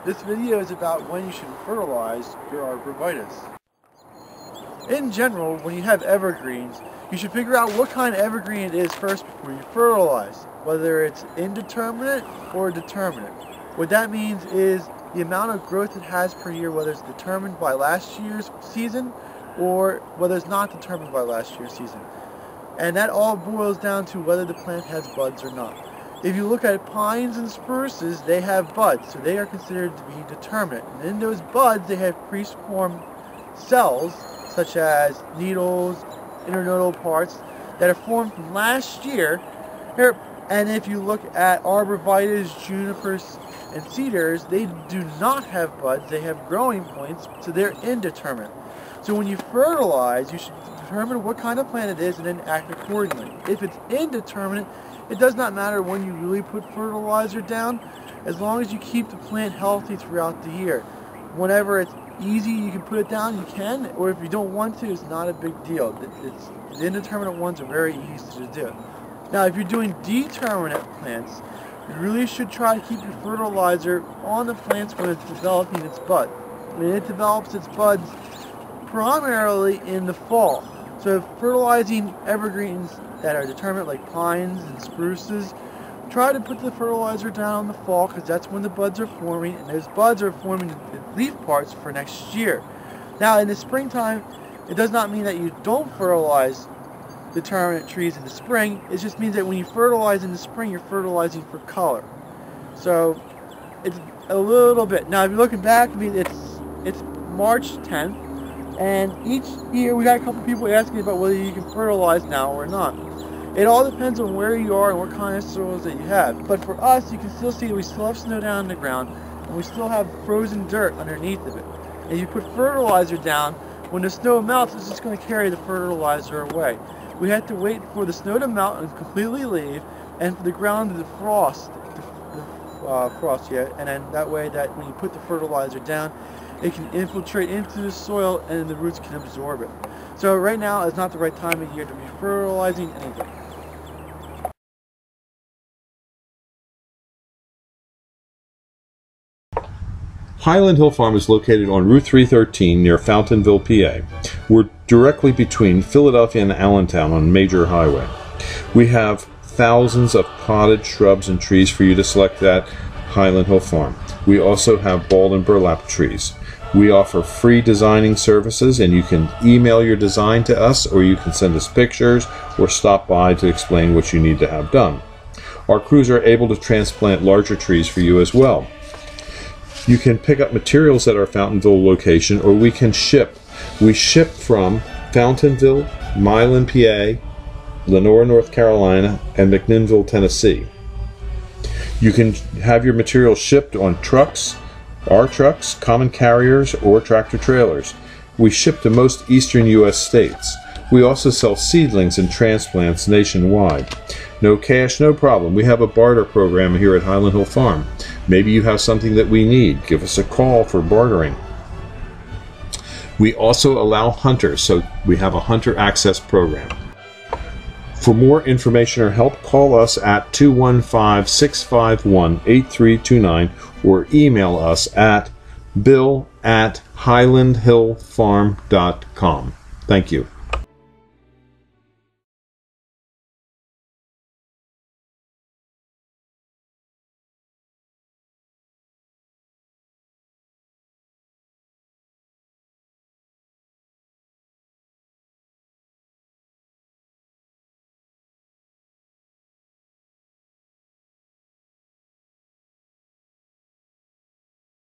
This video is about when you should fertilize your arborvitae. In general, when you have evergreens, you should figure out what kind of evergreen it is first before you fertilize, whether it's indeterminate or determinate. What that means is the amount of growth it has per year, whether it's determined by last year's season or whether it's not determined by last year's season. And that all boils down to whether the plant has buds or not. If you look at pines and spruces, they have buds, so they are considered to be determinate. And in those buds, they have pre-formed cells, such as needles, internodal parts, that are formed from last year. And if you look at arborvitaes, junipers, and cedars, they do not have buds, they have growing points, so they're indeterminate. So when you fertilize, you should determine what kind of plant it is and then act accordingly. If it's indeterminate, it does not matter when you really put fertilizer down, as long as you keep the plant healthy throughout the year. Whenever it's easy, you can put it down, you can, or if you don't want to, it's not a big deal. The indeterminate ones are very easy to do. Now, if you're doing determinate plants, you really should try to keep your fertilizer on the plants when it's developing its bud. And it develops its buds primarily in the fall. So fertilizing evergreens that are determinate, like pines and spruces, try to put the fertilizer down in the fall, because that's when the buds are forming, and those buds are forming the leaf parts for next year. Now, in the springtime, it does not mean that you don't fertilize determinate trees in the spring. It just means that when you fertilize in the spring, you're fertilizing for color. So it's a little bit. Now, if you're looking back, I mean, it's March 10th, and each year we got a couple people asking about whether you can fertilize now or not. It all depends on where you are and what kind of soils that you have. But for us, you can still see that we still have snow down on the ground, and we still have frozen dirt underneath of it. And you put fertilizer down, when the snow melts, it's just going to carry the fertilizer away. We have to wait for the snow to melt and completely leave, and for the ground to defrost, and then that way that when you put the fertilizer down, it can infiltrate into the soil and the roots can absorb it. So right now is not the right time of year to be fertilizing anything. Highland Hill Farm is located on Route 313 near Fountainville, PA. We're directly between Philadelphia and Allentown on a major highway. We have thousands of potted shrubs and trees for you to select at Highland Hill Farm. We also have bald and burlap trees. We offer free designing services, and you can email your design to us, or you can send us pictures or stop by to explain what you need to have done. Our crews are able to transplant larger trees for you as well. You can pick up materials at our Fountainville location, or we can ship. We ship from Fountainville, Milan, PA, Lenore, North Carolina, and McMinnville, Tennessee. You can have your materials shipped on trucks, our trucks, common carriers, or tractor trailers. We ship to most eastern U.S. states. We also sell seedlings and transplants nationwide. No cash, no problem. We have a barter program here at Highland Hill Farm. Maybe you have something that we need. Give us a call for bartering. We also allow hunters, so we have a hunter access program. For more information or help, call us at 215-651-8329 or email us at bill@highlandhillfarm.com. Thank you.